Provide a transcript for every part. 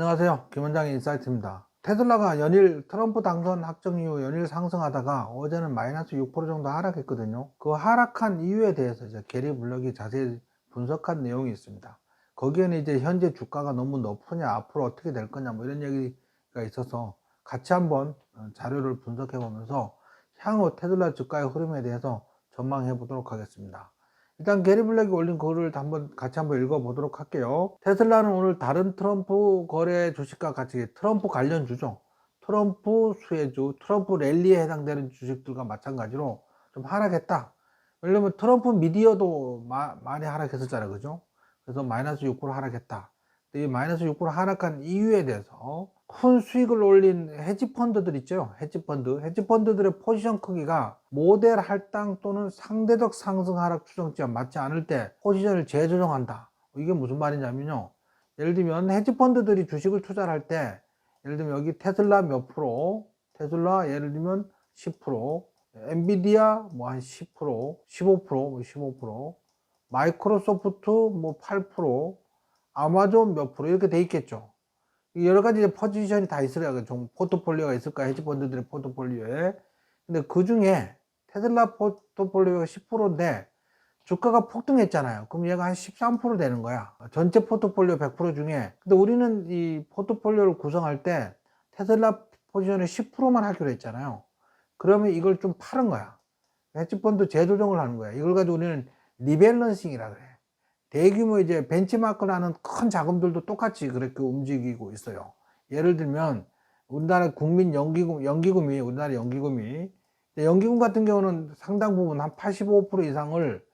안녕하세요. 김원장의 인사이트입니다. 테슬라가 연일 트럼프 당선 확정 이후 연일 상승하다가 어제는 마이너스 6% 정도 하락했거든요. 그 하락한 이유에 대해서 이제 게리 블럭이 자세히 분석한 내용이 있습니다. 거기에는 이제 현재 주가가 너무 높으냐, 앞으로 어떻게 될 거냐, 뭐 이런 얘기가 있어서 같이 한번 자료를 분석해 보면서 향후 테슬라 주가의 흐름에 대해서 전망해 보도록 하겠습니다. 일단 게리 블랙이 올린 글을 같이 한번 읽어 보도록 할게요. 테슬라는 오늘 다른 트럼프 거래 주식과 같이 트럼프 관련주죠. 트럼프 수혜주, 트럼프 랠리에 해당되는 주식들과 마찬가지로 좀 하락했다. 왜냐면 트럼프 미디어도 많이 하락했었잖아요. 그죠? 그래서 마이너스 6% 하락했다. 이 마이너스 6% 하락한 이유에 대해서 큰 수익을 올린 헤지펀드들 있죠. 헤지펀드들의 포지션 크기가 모델 할당 또는 상대적 상승 하락 추정치와 맞지 않을 때 포지션을 재조정한다. 이게 무슨 말이냐면요, 예를 들면 헤지펀드들이 주식을 투자를 할 때, 예를 들면 여기 테슬라 몇 프로, 테슬라 예를 들면 10%, 엔비디아 뭐 한 10%, 15%, 15%, 마이크로소프트 뭐 8%, 아마존 몇 프로 이렇게 돼 있겠죠. 여러 가지 포지션이 다 있어야 좀 포트폴리오가 있을까, 헤지펀드들의 포트폴리오에. 근데 그 중에 테슬라 포트폴리오가 10%인데 주가가 폭등했잖아요. 그럼 얘가 한 13% 되는 거야. 전체 포트폴리오 100% 중에. 근데 우리는 이 포트폴리오를 구성할 때 테슬라 포지션을 10%만 하기로 했잖아요. 그러면 이걸 좀 파는 거야. 헤지펀드 재조정을 하는 거야. 이걸 가지고 우리는 리밸런싱이라 그래. 대규모 이제 벤치마크라는 큰 자금들도 똑같이 그렇게 움직이고 있어요. 예를 들면 우리나라 국민 연기금이 우리나라 연기금 같은 경우는 상당 부분 한 85% 이상을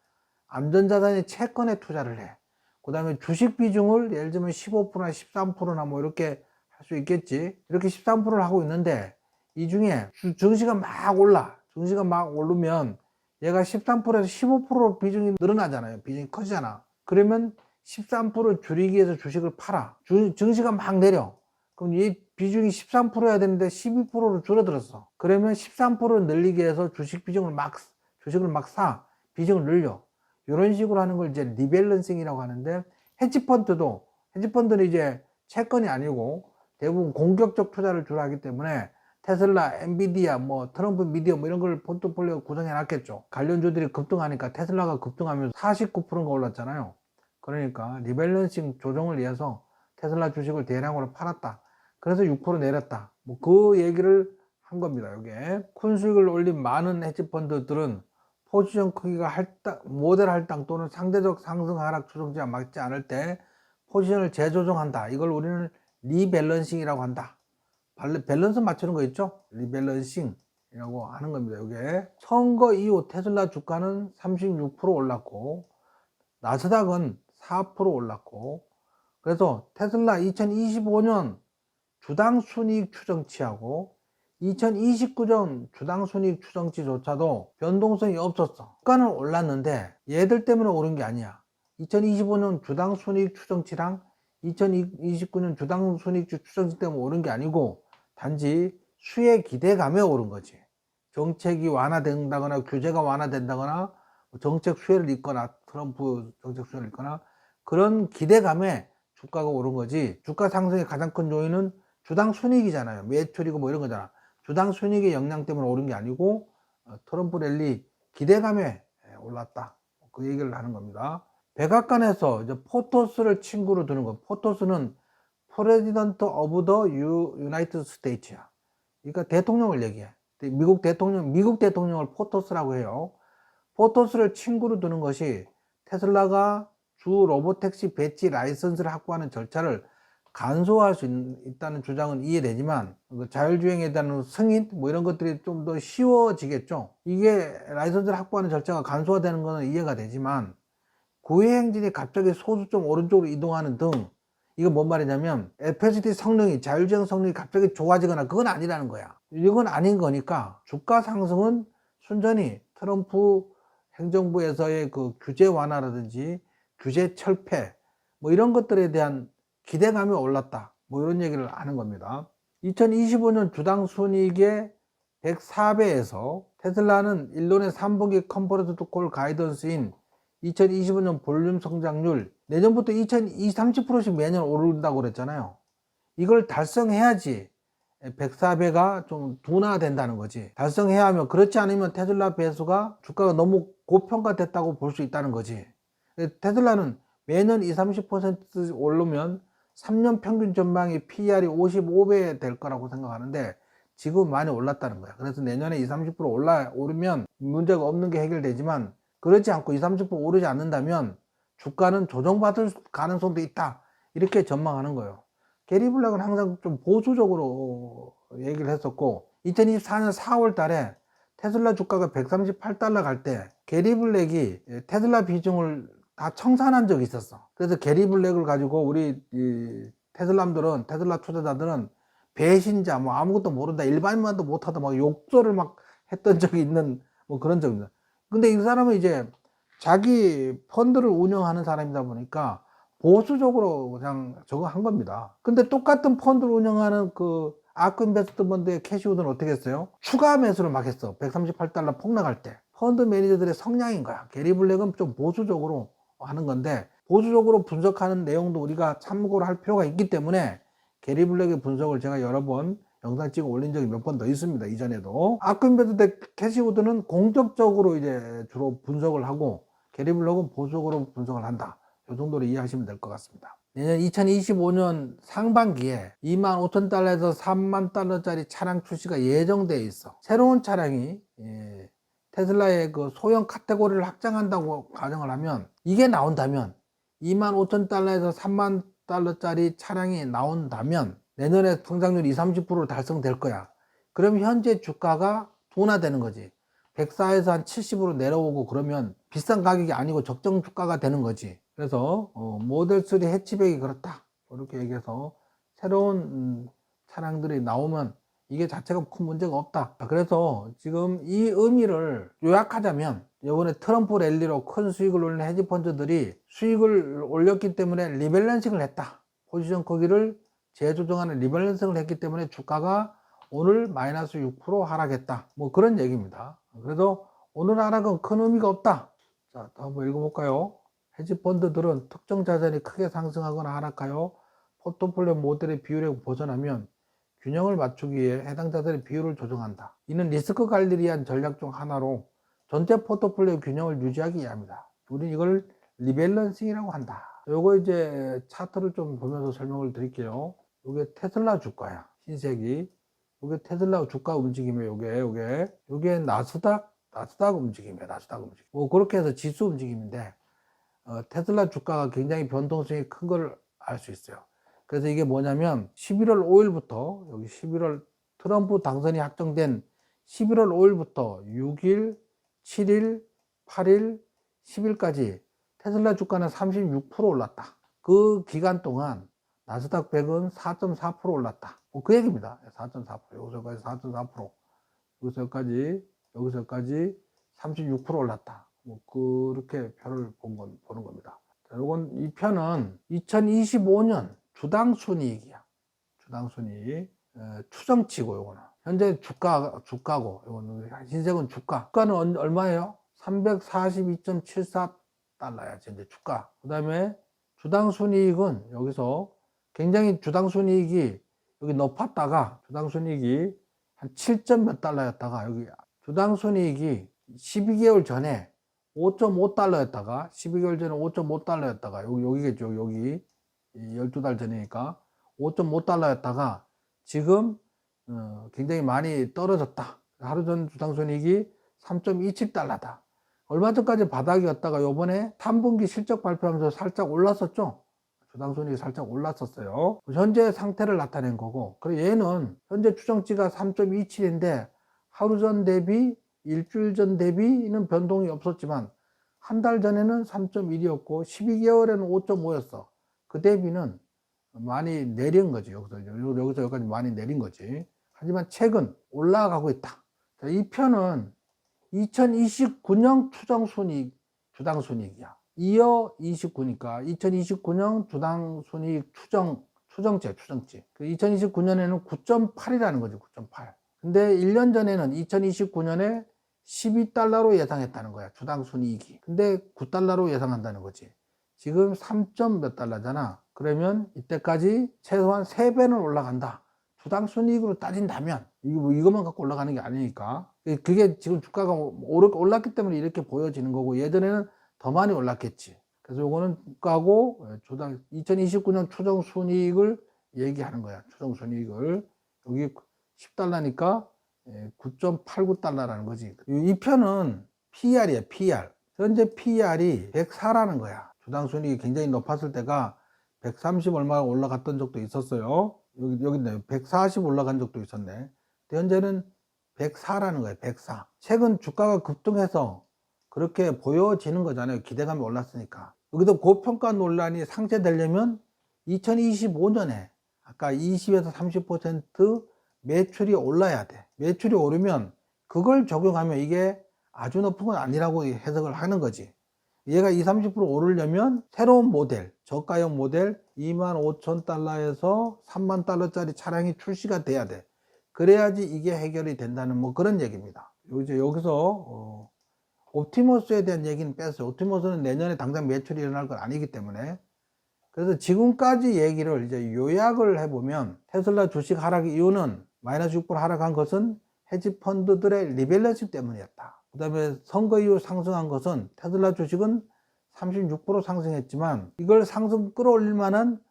안전자산의 채권에 투자를 해. 그 다음에 주식 비중을 예를 들면 15%나 13%나 뭐 이렇게 할 수 있겠지. 이렇게 13%를 하고 있는데 이 중에 증시가 막 올라. 증시가 막 오르면 얘가 13%에서 15% 비중이 늘어나잖아요. 비중이 커지잖아. 그러면 13% 줄이기 위해서 주식을 팔아. 증시가 막 내려. 그럼 이 비중이 13%여야 되는데 12%로 줄어들었어. 그러면 13% 늘리기 위해서 주식을 막 사. 비중을 늘려. 이런 식으로 하는 걸 이제 리밸런싱이라고 하는데, 헤지펀드는 이제 채권이 아니고 대부분 공격적 투자를 주로 하기 때문에 테슬라, 엔비디아, 뭐 트럼프 미디어 뭐 이런 걸 포트폴리오 구성해 놨겠죠. 관련주들이 급등하니까 테슬라가 급등하면서 49%가 올랐잖아요. 그러니까 리밸런싱 조정을 위해서 테슬라 주식을 대량으로 팔았다. 그래서 6% 내렸다. 뭐 그 얘기를 한 겁니다. 이게 큰 수익을 올린 많은 헤지펀드들은 포지션 크기가 모델 할당 또는 상대적 상승 하락 추정치와 맞지 않을 때 포지션을 재조정한다. 이걸 우리는 리밸런싱이라고 한다. 밸런스 맞추는 거 있죠? 리밸런싱이라고 하는 겁니다. 이게 선거 이후 테슬라 주가는 36% 올랐고 나스닥은 4% 올랐고, 그래서 테슬라 2025년 주당 순이익 추정치하고 2029년 주당 순이익 추정치조차도 변동성이 없었어. 주가는 올랐는데 얘들 때문에 오른 게 아니야. 2025년 주당 순이익 추정치랑 2029년 주당 순이익 추정치 때문에 오른 게 아니고 단지 수혜 기대감에 오른 거지. 정책이 완화된다거나 규제가 완화된다거나 정책 수혜를 잇거나 트럼프 정책 수혜를 잇거나 그런 기대감에 주가가 오른 거지. 주가 상승의 가장 큰 요인은 주당 순이익이잖아요. 매출이고 뭐 이런 거잖아. 주당 순이익의 영향 때문에 오른 게 아니고 트럼프 랠리 기대감에 올랐다. 그 얘기를 하는 겁니다. 백악관에서 이제 포토스를 친구로 두는 거. 포토스는 프레지던트 오브 더 유나이티드 스테이츠야. 그러니까 대통령을 얘기해. 미국 대통령을 포토스라고 해요. 포토스를 친구로 두는 것이 테슬라가 주 로보택시 배지 라이선스를 확보하는 절차를 간소화할 수 있다는 주장은 이해되지만 자율주행에 대한 승인 뭐 이런 것들이 좀 더 쉬워지겠죠. 이게 라이선스를 확보하는 절차가 간소화되는 것은 이해가 되지만 구의 행진이 갑자기 소수점 오른쪽으로 이동하는 등, 이거 뭔 말이냐면 FSD 성능이, 자율주행 성능이 갑자기 좋아지거나 그건 아니라는 거야. 이건 아닌 거니까 주가 상승은 순전히 트럼프 행정부에서의 그 규제 완화라든지 규제 철폐 뭐 이런 것들에 대한 기대감이 올랐다. 뭐 이런 얘기를 하는 겁니다. 2025년 주당 순이익의 104배에서 테슬라는 일론의 3분기 컨퍼런스 콜 가이던스인 2025년 볼륨 성장률 내년부터 30%씩 매년 오른다고 그랬잖아요. 이걸 달성해야지 104배가 좀 둔화된다는 거지. 달성해야 하면, 그렇지 않으면 테슬라 배수가 주가가 너무 고평가됐다고 볼 수 있다는 거지. 테슬라는 매년 20, 30% 오르면 3년 평균 전망이 PER이 55배 될 거라고 생각하는데 지금 많이 올랐다는 거야. 그래서 내년에 20, 30% 오르면 문제가 없는 게 해결되지만, 그렇지 않고 20, 30% 오르지 않는다면 주가는 조정받을 가능성도 있다, 이렇게 전망하는 거예요. 게리 블랙은 항상 좀 보수적으로 얘기를 했었고, 2024년 4월 달에 테슬라 주가가 138달러 갈 때 게리 블랙이 테슬라 비중을 다 청산한 적이 있었어. 그래서 게리 블랙을 가지고 우리 테슬라들은, 테슬라 투자자들은 배신자, 뭐 아무것도 모른다, 일반인만도 못하다, 막 욕설을 막 했던 적이 있는, 뭐 그런 적입니다. 근데 이 사람은 이제 자기 펀드를 운영하는 사람이다 보니까 보수적으로 그냥 저거 한 겁니다. 근데 똑같은 펀드를 운영하는 그 아크 인베스트먼트의 캐시우드는 어떻게 했어요? 추가 매수를 막 했어. 138달러 폭락할 때. 펀드 매니저들의 성향인 거야. 게리 블랙은 좀 보수적으로 하는 건데, 보수적으로 분석하는 내용도 우리가 참고를 할 필요가 있기 때문에 게리 블랙의 분석을 제가 여러 번 영상 찍어 올린 적이 몇 번 더 있습니다. 이전에도. 아크 인베스트 캐시우드는 공격적으로 이제 주로 분석을 하고, 게리 블랙은 보수적으로 분석을 한다. 이 정도로 이해하시면 될 것 같습니다. 내년 2025년 상반기에 25,000달러에서 30,000달러짜리 차량 출시가 예정되어 있어. 새로운 차량이 테슬라의 그 소형 카테고리를 확장한다고 가정을 하면, 이게 나온다면 25,000달러에서 30,000달러짜리 차량이 나온다면 내년에 성장률 20, 30% 달성될 거야. 그럼 현재 주가가 둔화되는 거지. 104에서 한 70으로 내려오고, 그러면 비싼 가격이 아니고 적정 주가가 되는 거지. 그래서 모델 3 해치백이 그렇다, 이렇게 얘기해서 새로운 차량들이 나오면 이게 자체가 큰 문제가 없다. 그래서 지금 이 의미를 요약하자면, 이번에 트럼프 랠리로 큰 수익을 올린 헤지펀드들이 수익을 올렸기 때문에 리밸런싱을 했다. 포지션 크기를 재조정하는 리밸런싱을 했기 때문에 주가가 오늘 마이너스 6% 하락했다, 뭐 그런 얘기입니다. 그래서 오늘 하락은 큰 의미가 없다. 자, 또 한번 읽어볼까요? 헤지펀드들은 특정 자산이 크게 상승하거나 하락하여 포트폴리오 모델의 비율에 벗어나면 균형을 맞추기 위해 해당 자산의 비율을 조정한다. 이는 리스크 관리를 위한 전략 중 하나로 전체 포트폴리오 균형을 유지하기 위함이다. 우리는 이걸 리밸런싱이라고 한다. 요거 이제 차트를 좀 보면서 설명을 드릴게요. 요게 테슬라 주가야. 흰색이. 요게 테슬라 주가 움직임이에요. 요게 나스닥 움직임이에요. 나스닥 움직임. 뭐 그렇게 해서 지수 움직임인데, 테슬라 주가가 굉장히 변동성이 큰 걸 알 수 있어요. 그래서 이게 뭐냐면 11월 5일부터, 여기 11월 트럼프 당선이 확정된 11월 5일부터 6일, 7일, 8일, 10일까지 테슬라 주가는 36% 올랐다. 그 기간 동안 나스닥 100은 4.4% 올랐다. 그 얘기입니다. 4.4%, 여기서까지 4.4%, 여기서까지 36% 올랐다. 뭐 그렇게 표를 보는 겁니다. 자, 요건, 이 편은 2025년 주당 순이익이야. 주당 순이익. 추정치고, 요거는 현재 주가고, 요거는 흰색은 주가는 얼마예요? 342.74달러야 현재 주가. 그 다음에 주당 순이익은 여기서 굉장히 주당 순이익이 여기 높았다가, 주당 순이익이 한 7점 몇 달러였다가, 여기 주당 순이익이 12개월 전에 5.5달러였다가, 12개월 전에 5.5달러였다가, 여기겠죠. 여기 12달 전이니까 5.5달러였다가 지금 굉장히 많이 떨어졌다. 하루 전 주당 순이익이 3.27달러다. 얼마 전까지 바닥이었다가 요번에 3분기 실적 발표하면서 살짝 올랐었죠. 주당 순이익이 살짝 올랐었어요. 현재 상태를 나타낸 거고, 그리고 얘는 현재 추정치가 3.27인데 하루 전 대비, 일주일 전 대비는 변동이 없었지만 한 달 전에는 3.1이었고 12개월에는 5.5였어. 그 대비는 많이 내린 거지. 여기서 여기까지 많이 내린 거지. 하지만 최근 올라가고 있다. 자, 이 편은 2029년 추정 순이익, 주당 순이익이야. 이어 29니까 2029년 주당 순이익 추정치. 그 2029년에는 9.8이라는 거지. 9.8. 근데 1년 전에는 2029년에 12달러로 예상했다는 거야. 주당 순이익이. 근데 9달러로 예상한다는 거지. 지금 3점 몇 달러잖아. 그러면 이때까지 최소한 3배는 올라간다. 주당 순이익으로 따진다면 이것만 갖고 올라가는 게 아니니까. 그게 지금 주가가 올랐기 때문에 이렇게 보여지는 거고, 예전에는 더 많이 올랐겠지. 그래서 요거는 주가고 주당 2029년 추정 순이익을 얘기하는 거야. 추정 순이익을. 여기 10달러니까 9.89달러라는 거지. 이 편은 PR이야, PR. 현재 PR이 104라는 거야. 주당 순이익이 굉장히 높았을 때가 130 얼마 올라갔던 적도 있었어요. 여기 있네. 140 올라간 적도 있었네. 현재는 104라는 거예요. 104. 최근 주가가 급등해서 그렇게 보여지는 거잖아요. 기대감이 올랐으니까. 여기도 고평가 논란이 상쇄되려면 2025년에 아까 20에서 30% 매출이 올라야 돼. 매출이 오르면 그걸 적용하면 이게 아주 높은 건 아니라고 해석을 하는 거지. 얘가 20, 30% 오르려면 새로운 모델, 저가형 모델 25,000달러에서 30,000달러짜리 차량이 출시가 돼야 돼. 그래야지 이게 해결이 된다는 뭐 그런 얘기입니다. 이제 여기서 옵티머스에 대한 얘기는 뺐어요. 옵티머스는 내년에 당장 매출이 일어날 건 아니기 때문에. 그래서 지금까지 얘기를 이제 요약을 해보면 테슬라 주식 하락 이유는 마이너스 6% 하락한 것은 헤지펀드들의 리밸런싱 때문이었다. 그 다음에 선거 이후 상승한 것은 테슬라 주식은 36% 상승했지만 이걸 상승 끌어올릴 만한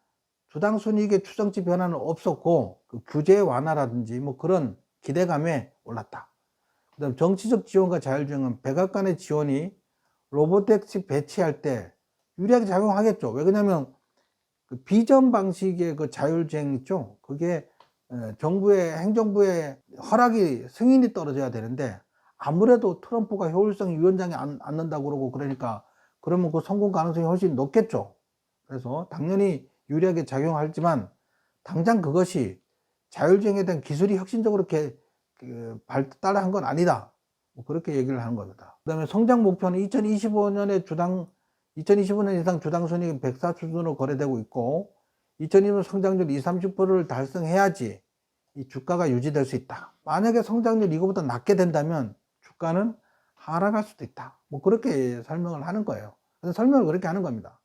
주당 순이익의 추정치 변화는 없었고, 그 규제 완화라든지 뭐 그런 기대감에 올랐다. 그 다음 정치적 지원과 자율주행은 백악관의 지원이 로보택시 배치할 때 유리하게 작용하겠죠. 왜 그러냐면 그 비전 방식의 그 자율주행 있죠. 그게 정부의 행정부의 허락이 승인이 떨어져야 되는데 아무래도 트럼프가 효율성 위원장이 앉는다고 그러고 그러니까 그러면 그 성공 가능성이 훨씬 높겠죠. 그래서 당연히 유리하게 작용하지만 당장 그것이 자율주행에 대한 기술이 혁신적으로 이렇게 발달한 건 아니다. 뭐 그렇게 얘기를 하는 겁니다. 그 다음에 성장 목표는 2025년 이상 주당 순이익 104 수준으로 거래되고 있고 2025년 성장률 20, 30%를 달성해야지 이 주가가 유지될 수 있다. 만약에 성장률 이거보다 낮게 된다면 주가는 하락할 수도 있다. 뭐 그렇게 설명을 하는 거예요. 그래서 설명을 그렇게 하는 겁니다.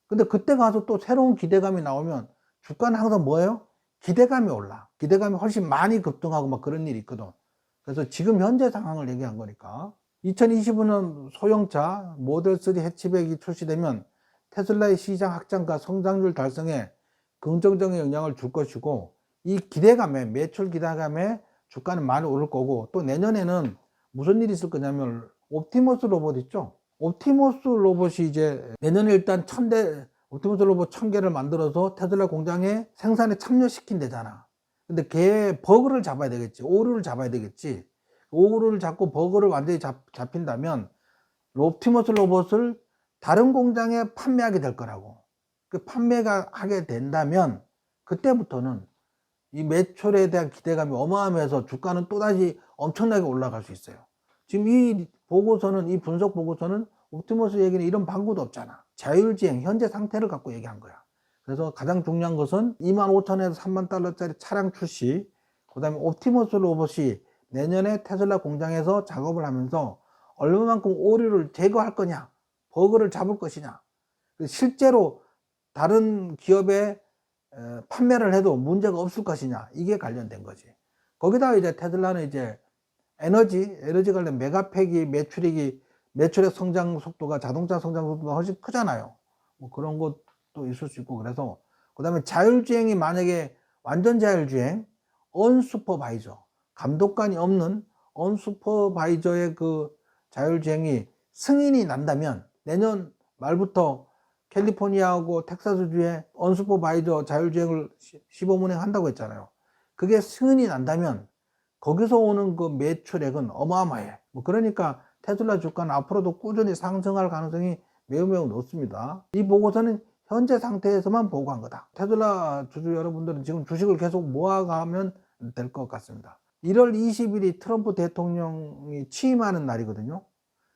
근데 그때 가서 또 새로운 기대감이 나오면 주가는 항상 뭐예요? 기대감이 올라. 기대감이 훨씬 많이 급등하고 막 그런 일이 있거든. 그래서 지금 현재 상황을 얘기한 거니까 2025년 소형차 모델 3 해치백이 출시되면 테슬라의 시장 확장과 성장률 달성에 긍정적인 영향을 줄 것이고, 이 기대감에, 매출 기대감에 주가는 많이 오를 거고, 또 내년에는 무슨 일이 있을 거냐면 옵티머스 로봇 있죠. 옵티머스 로봇이 이제 내년에 일단 옵티머스 로봇 1000개를 만들어서 테슬라 공장에 생산에 참여시킨대잖아. 근데 걔 버그를 잡아야 되겠지. 오류를 잡아야 되겠지. 오류를 잡고 버그를 완전히 잡힌다면 옵티머스 로봇을 다른 공장에 판매하게 될 거라고. 그 판매가 하게 된다면 그때부터는 이 매출에 대한 기대감이 어마어마해서 주가는 또다시 엄청나게 올라갈 수 있어요. 지금 이 보고서는, 이 분석 보고서는 옵티머스 얘기는 이런 방구도 없잖아. 자율주행 현재 상태를 갖고 얘기한 거야. 그래서 가장 중요한 것은 25,000에서 30,000달러짜리 차량 출시, 그 다음에 옵티머스 로봇이 내년에 테슬라 공장에서 작업을 하면서 얼마만큼 오류를 제거할 거냐, 버그를 잡을 것이냐, 실제로 다른 기업에 판매를 해도 문제가 없을 것이냐, 이게 관련된 거지. 거기다가 이제 테슬라는 이제 에너지 관련 메가팩이 매출의 성장 속도가 자동차 성장 속도가 훨씬 크잖아요. 뭐 그런 것도 있을 수 있고. 그래서 그 다음에 자율주행이 만약에 완전 자율주행, 언슈퍼바이저, 감독관이 없는 언슈퍼바이저의 그 자율주행이 승인이 난다면 내년 말부터 캘리포니아하고 텍사스주에 언슈퍼바이저 자율주행을 시범운행 한다고 했잖아요. 그게 승인이 난다면 거기서 오는 그 매출액은 어마어마해. 뭐 그러니까 테슬라 주가는 앞으로도 꾸준히 상승할 가능성이 매우 높습니다. 이 보고서는 현재 상태에서만 보고한 거다. 테슬라 주주 여러분들은 지금 주식을 계속 모아가면 될 것 같습니다. 1월 20일이 트럼프 대통령이 취임하는 날이거든요.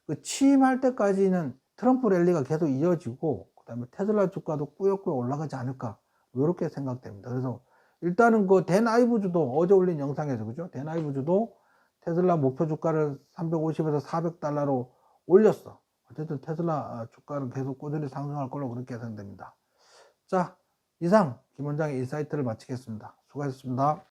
그 취임할 때까지는 트럼프 랠리가 계속 이어지고 그 다음에 테슬라 주가도 꾸역꾸역 올라가지 않을까, 이렇게 생각됩니다. 그래서 일단은 그 댄아이브주도 어제 올린 영상에서, 그죠? 댄아이브주도 테슬라 목표 주가를 350에서 400달러로 올렸어. 어쨌든 테슬라 주가는 계속 꾸준히 상승할 걸로 그렇게 예상됩니다. 자, 이상 김 원장의 인사이트를 마치겠습니다. 수고하셨습니다.